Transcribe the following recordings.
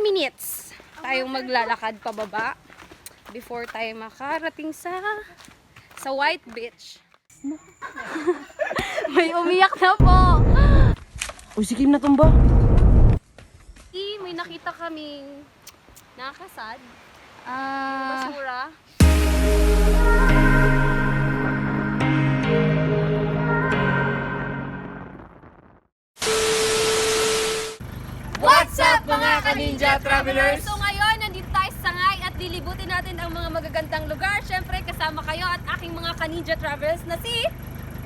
minutes tayong maglalakad pababa before tayo makarating sa White Beach. May umiyak na po. Uy, sikim na tumba. May nakita kaming nakakasad. Basura. What's up mga ka-Ninja Travelers? So ngayon, nandito tayo sa Sangay at lilibutin natin ang mga magagandang lugar. Siyempre, kasama kayo at aking mga ka-Ninja Travelers na si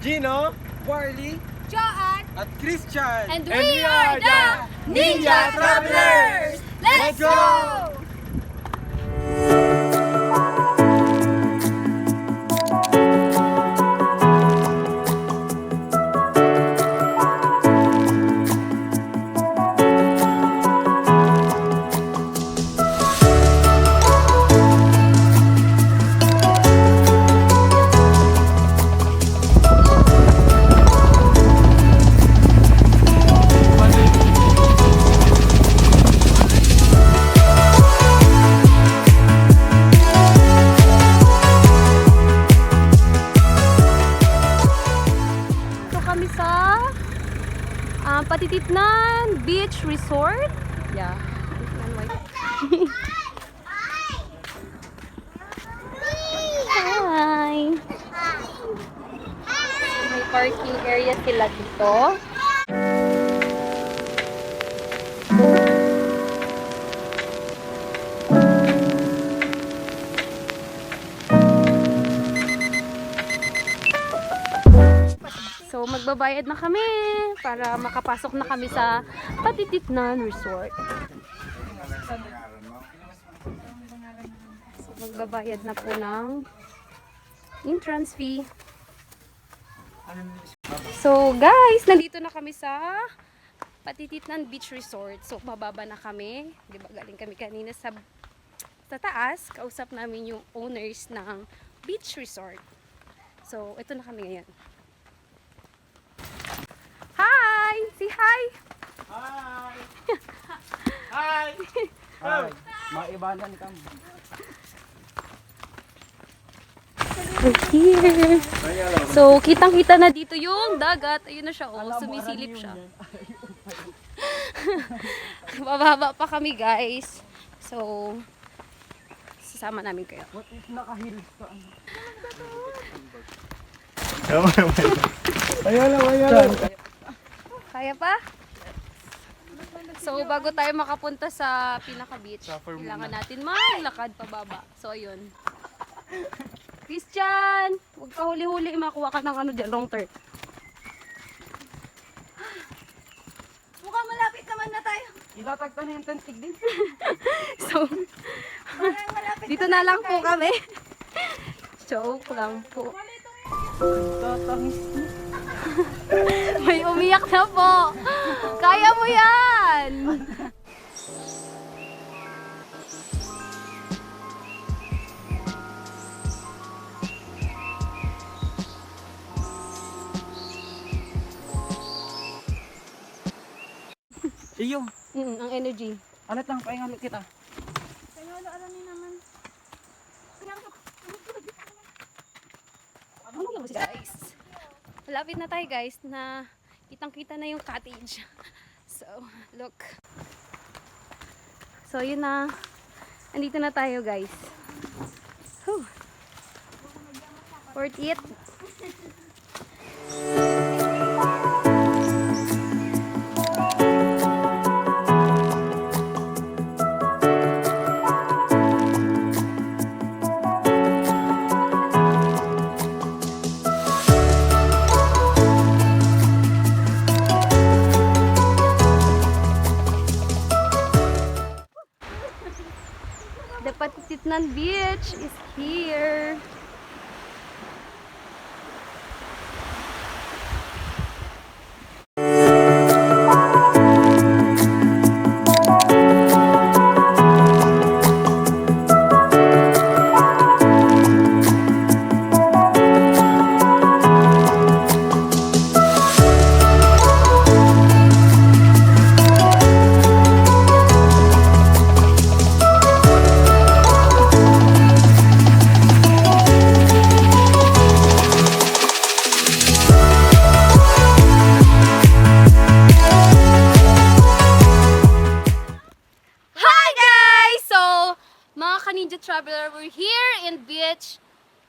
Gino, Warly, Joanne at Christian. and we are the Ninja Travelers! Let's go! Patitipnan Beach Resort. Yeah. Hi. May parking area sila dito. So magbabayad na kami para makapasok na kami sa Patitipnan Resort. So magbabayad na po ng entrance fee. So guys, nandito na kami sa Patitipnan Beach Resort. So bababa na kami. 'Di ba galing kami kanina sa taas, kausap namin yung owners ng beach resort. So ito na kami ngayon. Hi! Say hi! Hi! Hi! Hi! Maibanan ka mo. We're here. So, kitang-kita na dito yung dagat. Ayun na siya, oh. Sumisilip siya. Bababa pa kami, guys. So, sasama namin kayo. What if naka-heels ka? Ayaw. Kaya pa? So, bago tayo makapunta sa pinaka-beach, kailangan natin maglakad pababa. So, ayun. Christian! Huwag ka huli-huli. Makuha ka ng ano dyan, wrong turn. Mukhang malapit naman na tayo. Ilatag ka na yung tentig din. So, dito na lang po kami. Joke lang po. Tatangis mo. May umiyak na po. Kaya mo yan. Iyo. Ang energy. Alat lang, paingalo kita. Guys, malapit na tayo guys na kitang-kita na yung cottage. So, look. So, yun na. Andito na tayo guys. Whew. Worth it. The Patitipnan Beach is here. Traveler. We're here in beach.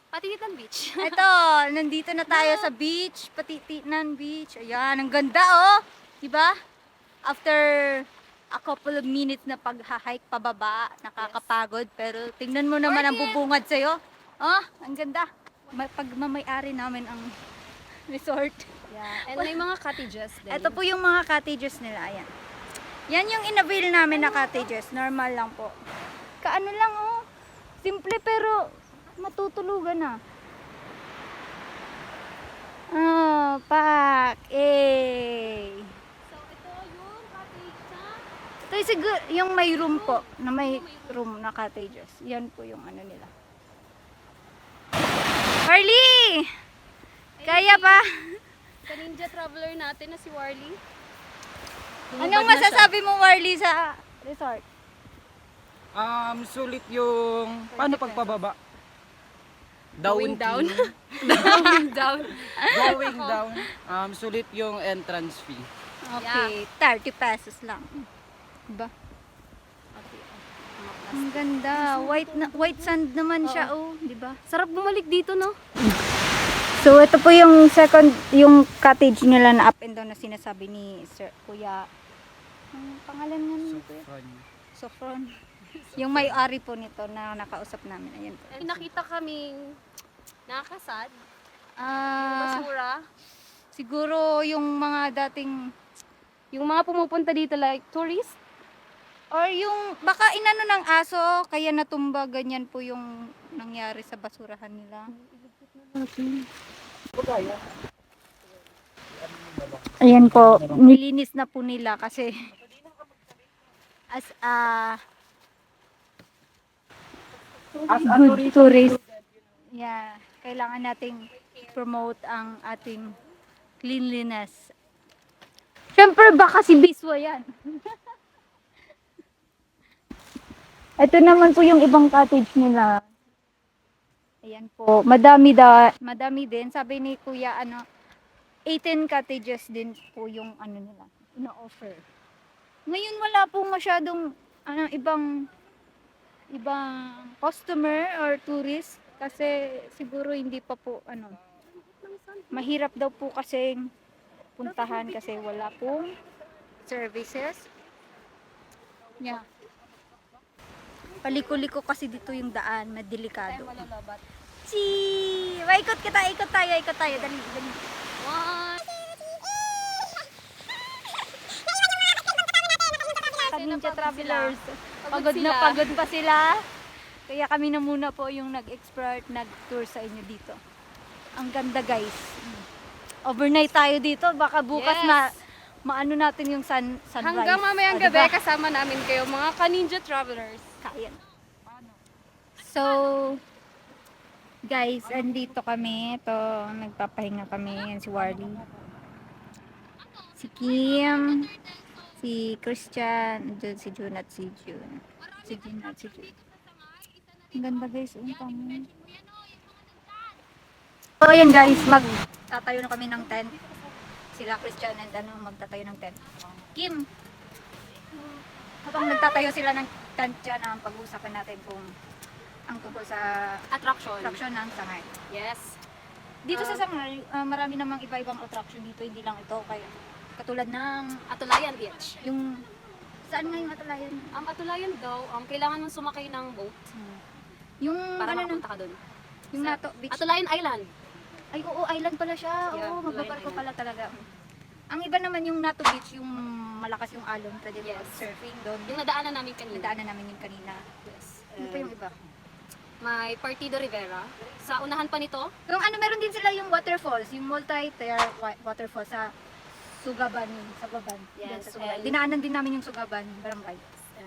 Patititan Beach. Ito, nandito na tayo sa beach, Patitinan Beach. Ayan, ang ganda oh. Diba? After a couple of minutes na pag-hike pababa, nakakapagod. Pero tingnan mo naman ang bubungad sa'yo. Oh, ang ganda. Pagmamayari namin ang resort. Yeah. And may mga cottages din. Ito po yung mga cottages nila. Ayan. Yan yung inavail namin na cottages. Normal lang po. Kaano lang oh. Simple pero matutulugan na. Oh, pak. Eh. So, ito yung cottage na. Ito yung siguro, yung may room po, na may room na cottages. Yan po yung ano nila. Harley! Kaya pa? Sa Ninja Traveler natin na si Warly. Anong masasabi mo, Warley, sa resort? Sulit yung... Paano pagpababa? Going down. Going Down. Going down. Sulit yung entrance fee. Okay, 30 pesos lang. Diba? Ang ganda. White sand naman siya, oh. Diba? Sarap bumalik dito, no? So, ito po yung yung cottage nila na up and down na sinasabi ni Sir Kuya. Ang pangalan nga ni Kuya? Sofron. Yung may-ari po nito na nakausap namin. Ayan po. And nakita kaming nakasad. Ah, Basura. siguro yung mga dating, Yung mga pumupunta dito like tourist. or yung baka inano ng aso, kaya natumba, ganyan po yung nangyari sa basurahan nila. Ayan po, nilinis na po nila kasi as a good tourist. Yeah, kailangan nating promote ang ating cleanliness. Siyempre baka si Biswa yan. Ito naman po yung ibang cottage nila. Ayan po, madami din. Sabi ni Kuya, 18 cottages din po yung nila, ina-offer. Ngayon wala po masyadong ibang customer or tourist kasi siguro hindi pa po mahirap daw po kasi puntahan kasi wala pong services. Yeah. Paliko-liko kasi dito yung daan, madelikado. Malalabat. Ikot tayo, dali. One. Ninja Travelers. Pagod Pagod na sila. pagod pa sila. Kaya kami na muna po yung nag-expert, nag-tour sa inyo dito. Ang ganda guys. Overnight tayo dito. Baka bukas Yes. maano natin yung sunrise. Hanggang mamayang Ah, gabi, diba? kasama namin kayo, mga ka-Ninja Travelers. Kaya. So, guys, andito kami. Ito, nagpapahinga kami. Yan si Warly. Si Kim. Si Christian. Dun si June at si June. Ang ganda guys. Ang kami. So, ayan guys. Magtatayo na kami ng tent. Sila Christian and magtatayo ng tent. Kim, habang nagtatayo sila ng tent dyan, ang pag-uusapan natin kung ang tungkol sa Attraction. attraction ng Sangay. Yes. Dito sa Sangay, marami namang iba-ibang attraction dito, hindi lang ito. Kaya, katulad ng, Atulayan Beach. yung, saan nga yung Atulayan? Atulayan daw, kailangan mong sumakay ng boat Yung, para ano, makapunta ka dun. yung Sa- Nato Beach. Atulayan Island. Ay, oo, island pala siya. Yeah, Oo, magbabarko Atulayan pala talaga. Ang iba naman yung Nato Beach, yung malakas yung alon, pwede Yes. surfing doon. Yung nadaanan namin kanina. Nadaanan namin yung kanina. Yes. Ano pa yung iba? May Partido Rivera. Sa unahan pa nito, Yung meron din sila yung waterfalls, yung multi-tier waterfalls sa Sugaban, sa Baban. Yes, Sa Sugaban. and- Dinaanan din namin yung Sugaban, barangay.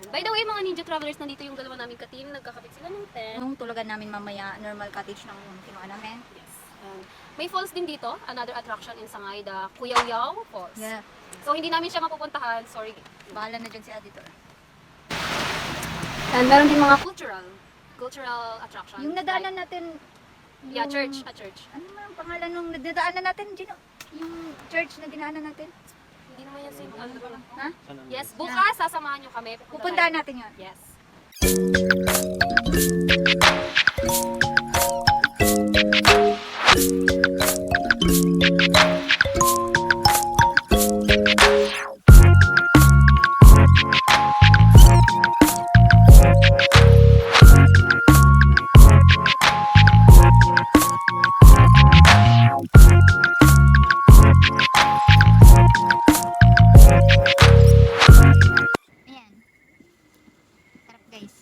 by the way, mga Ninja Travelers, nandito yung dalawa naming ka-team. Nagkakabit sila ng tent. Nung tulugan namin mamaya, normal cottage ng kinuha namin. Yes. May falls din dito. Another attraction in Sangay, the Kuyaw Falls. Yeah. So, hindi namin siya mapupuntahan. Sorry. Bahala na dyan si editor. And meron din mga cultural attraction. Yung nadaanan natin, Yeah, church. A church. ano man ang pangalan nung nadaanan natin, Gino? Yung church na dinaanan natin? Hindi naman yan sin... Ha? Yes, bukas sasamahan nyo kami. Pupuntahan natin yun. Yes. Ayan. Sarap guys.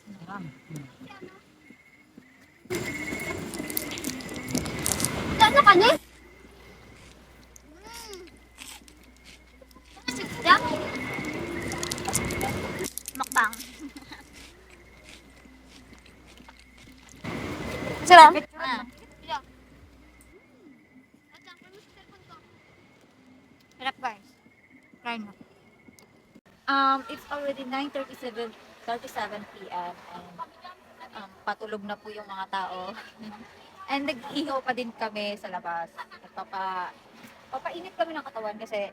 Saan na kani? Makbang. Sarap. Ah. Sarap guys. Try mo. It's already 9:37 p.m. and patulog na po yung mga tao. And nag-ihaw pa din kami sa labas. Papainit kami ng katawan kasi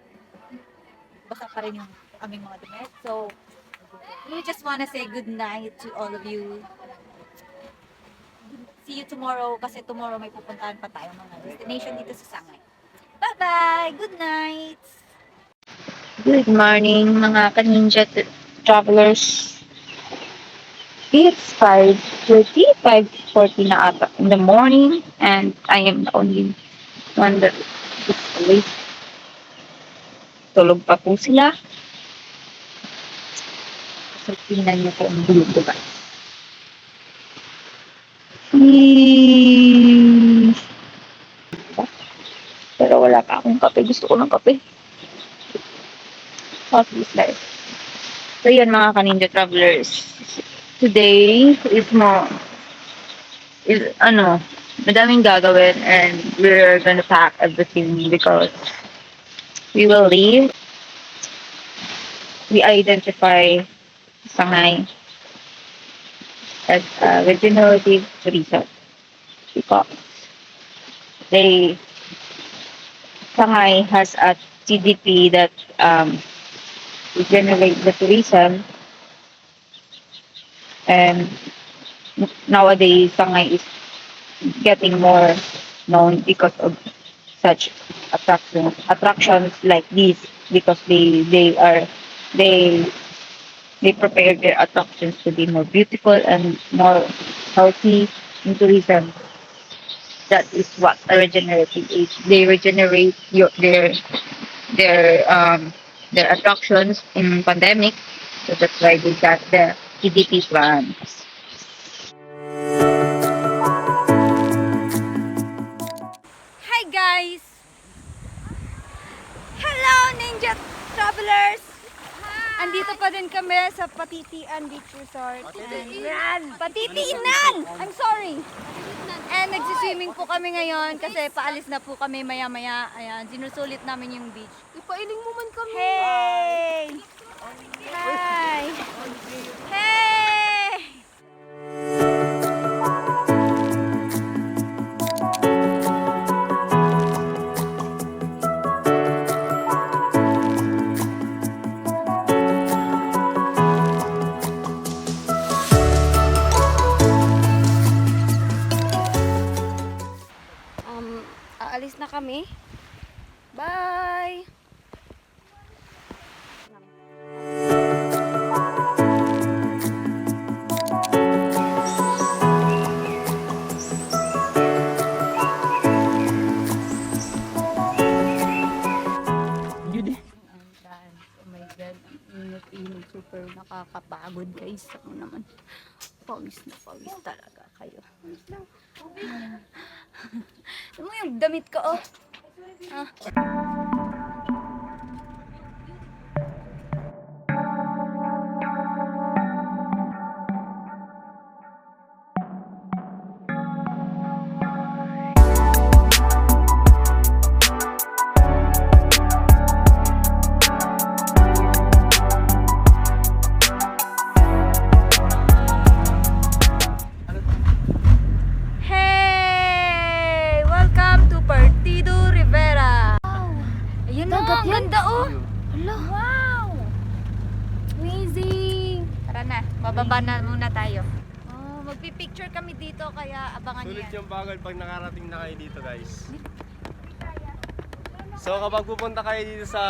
basa pa rin yung aming mga damit. So, we just wanna say good night to all of you. See you tomorrow kasi tomorrow may pupuntahan pa tayo mga destination dito sa Sangay. Bye-bye! Good night! Good morning, mga ka-ninja travelers. It's 5:30, 5:40 na ata in the morning, and I am the only one that is awake. Tulog pa po sila. So, tingnan niyo po ang bulog ko, guys. Pero wala pa akong kape. Gusto ko ng kape. Coffee is life. So, yan mga ka-ninja travelers. Today is madaming gagawin, and we're gonna pack everything because we will leave. We identify Sangay as a regenerative resort because Sangay has a TDP that regenerate the tourism. And nowadays, Sangay is getting more known because of such attractions like this, because they prepare their attractions to be more beautiful and more healthy in tourism. That is what a regenerative is. They regenerate their attractions in pandemic, so that's why they got the TDP plans. Hi guys! Hello Ninja Travelers! Andito pa din kami sa Patitian Beach Resort. Patitiinan! I'm sorry! And nagsiswimming po kami ngayon kasi paalis na po kami maya-maya. Ayan, sinusulit namin yung beach. Ipailing mo man kami. Hey! Hi! Hey! Aalis na kami. Bye! Yun eh. Oh my God, ang init, super nakakapagod guys. Ako naman, pawis na pawis talaga kayo. Ano mo yung damit ko, oh? Ah. Hey! Welcome to Partido Rivera. Ayun na, ang ganda oh. Hala. Wow! Amazing! Tara na, bababa na muna tayo. Oh magpipicture kami dito kaya abangan niyo Sulit yan. yung bagal pag nakarating na kayo dito, guys. So kapag pupunta kayo dito sa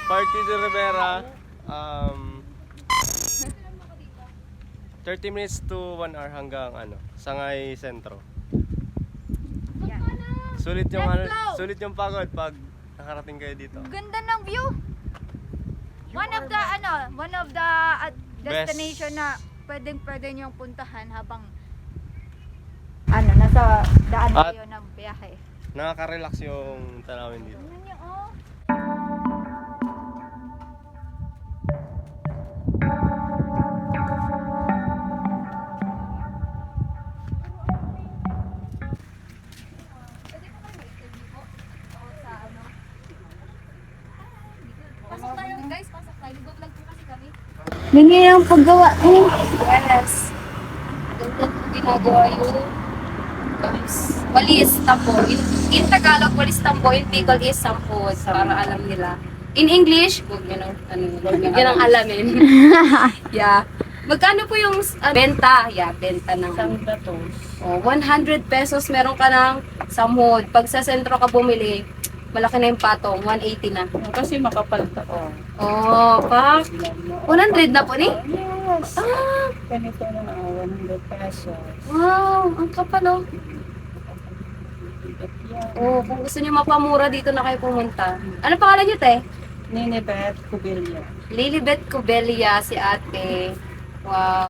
Party de Rivera, 30 minutes to 1 hour hanggang Sangay Sentro. Yan. Sulit yung Let's go! sulit yung pagod pag nakarating kayo dito. Ganda ng view. One of the destination na pwede niyong puntahan habang nasa daan At- kayo ng biyahe. Nakaka-relax yung tanawin dito. Tingnan niyo, oh. Pasok tayo guys, pasok tayo. Ligot lang po kasi kami. Ganyan yung paggawa. Yes. Ganda po ginagawa yung guys. Walis, tambo. In Tagalog, walis, tambo. In Bicol is sampod. Para alam nila. In English, huwag nyo nang, yun ang alamin. Yeah. Magkano po yung benta? Yeah, benta ng Oh, 100 pesos meron ka ng samhod. Pag sa sentro ka bumili, malaki na yung patong, 180 na. Kasi makapal to. Oh, pak. 100 na po ni? Yes. Ah, Ganito na 100 pesos. wow, ang kapal oh. Oh, kung gusto niyo mapamura dito na kayo pumunta. Ano pangalan niyo, te? Ninibet, Cubilya. Lilibet Cubelia si ate. Wow.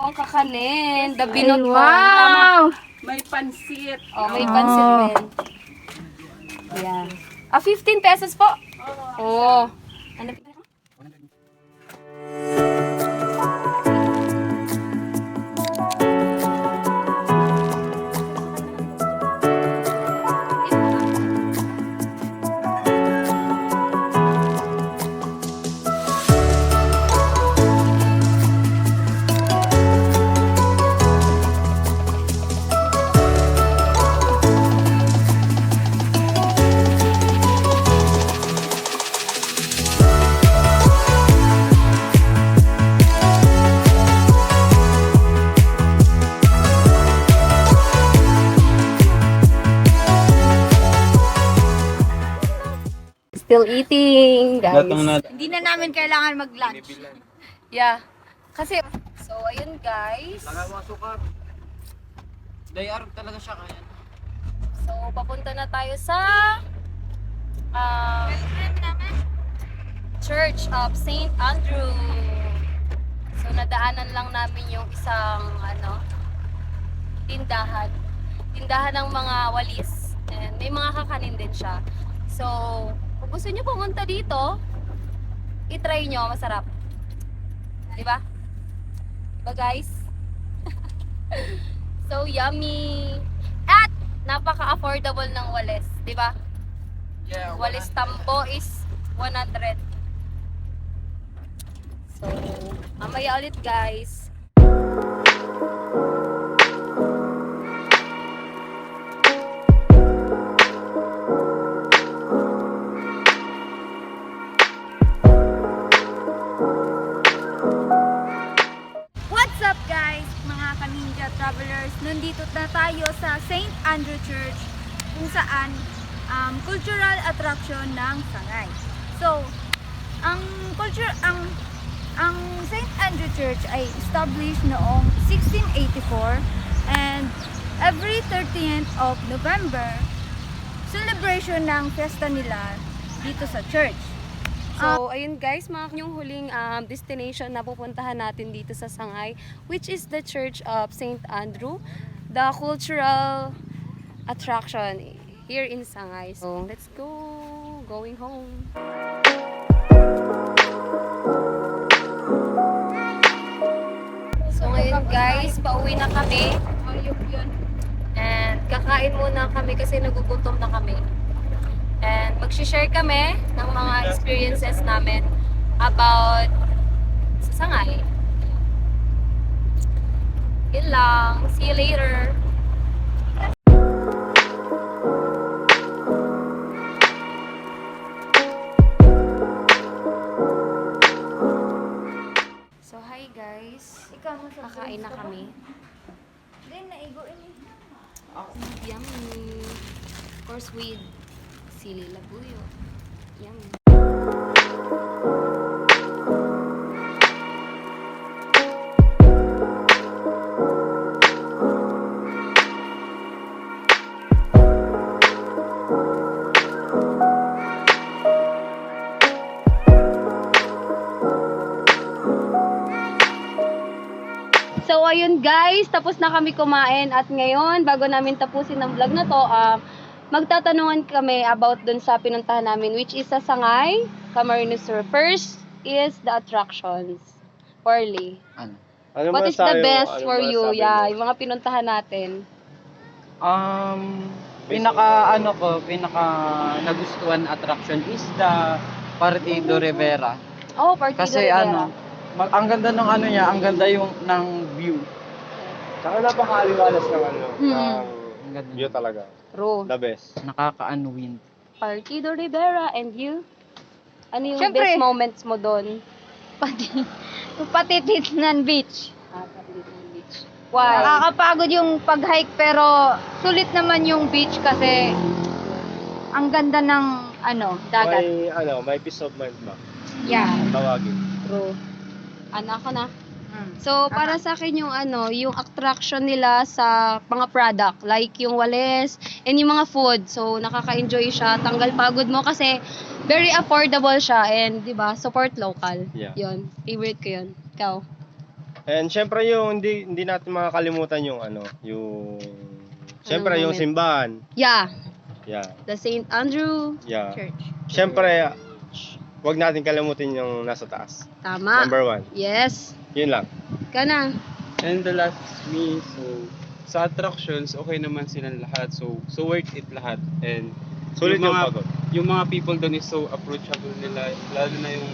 Ang kakanin, the binot po. Tama. May pansit. Oh, may pansit din. Ayan. 15 pesos po. Oh. Ano? Still eating, guys. Hindi na namin kailangan mag-lunch. Yeah. Kasi, so, ayun guys. Lagay mo sukar. Dayar talaga siya kaya. So, papunta na tayo sa Church of St. Andrew. So, nadaanan lang namin yung isang, tindahan. Tindahan ng mga walis. And may mga kakanin din siya. So, kung gusto nyo pumunta dito, i-try nyo, masarap. Diba? Diba guys? So yummy! At napaka-affordable ng walis, diba? Yeah, Walis tambo is 100. So, mamaya ulit guys. What's up guys, mga Kaninja Travelers? Nandito na tayo sa St. Andrew Church kung saan cultural attraction ng Sangay. So, ang St. Andrew Church ay established noong 1684 and every 30th of November, celebration ng fiesta nila dito sa church. So, ayun guys, mga yung huling destination na pupuntahan natin dito sa Sangay, which is the Church of St. Andrew, the cultural attraction here in Sangay. So, let's go! Going home! ayun guys, pauwi na kami. And kakain muna kami kasi nagugutom na kami. And mag-share kami ng mga experiences namin about sa Sangay. Yun lang. See you later. So hi guys. Kakain na kami. Yummy. Of course with sili labuyo. Yummy. So ayun guys, tapos na kami kumain at ngayon bago namin tapusin ang vlog na to, magtatanungan kami about dun sa pinuntahan namin which is sa Sangay, Camarines Sur. First is the attractions. Orly. Ano? What is the best for you? Yeah, yung mga pinuntahan natin. Pinaka nagustuhan attraction is the Partido Rivera. Oh, Partido Kasi Rivera. ang ganda ng ano niya, ang ganda yung ng view. Saka napakaliwalas ng ano, Ang ganda. view talaga. True. The best. Nakaka-unwind. Partido Rivera and you? Ano yung Syempre. best moments mo doon? Patititnan Beach. Partido Beach. Why? Nakakapagod yung pag-hike pero sulit naman yung beach kasi ang ganda ng dagat. May peace of mind ba? Yeah. Tawagin. True. Ako na. So, para sa akin yung yung attraction nila sa mga product, like yung wales and yung mga food. So, nakaka-enjoy siya, tanggal pagod mo kasi very affordable siya and 'di ba, support local. Yeah. 'Yun, favorite ko 'yun. Ikaw? And syempre yung hindi natin makakalimutan yung syempre yung moment? simbahan. Yeah, Yeah. the St. Andrew Yeah. Church. Syempre wag natin kalimutin yung nasa taas. tama. Number 1. Yes. Yun lang. Ikaw na. And the last is me, so sa attractions, okay naman silang lahat. So worth it lahat. And Sulit yung mga, pagod. yung mga people doon is so approachable nila. Lalo na yung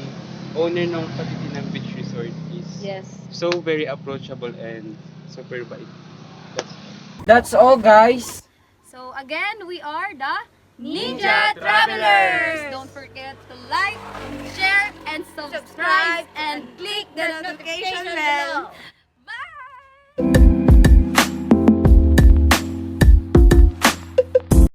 owner ng Patitinang Beach Resort is Yes. so very approachable and super bait. That's all, guys. So, again, we are the Ninja Travelers! Don't forget to like, share, and subscribe, and click the notification bell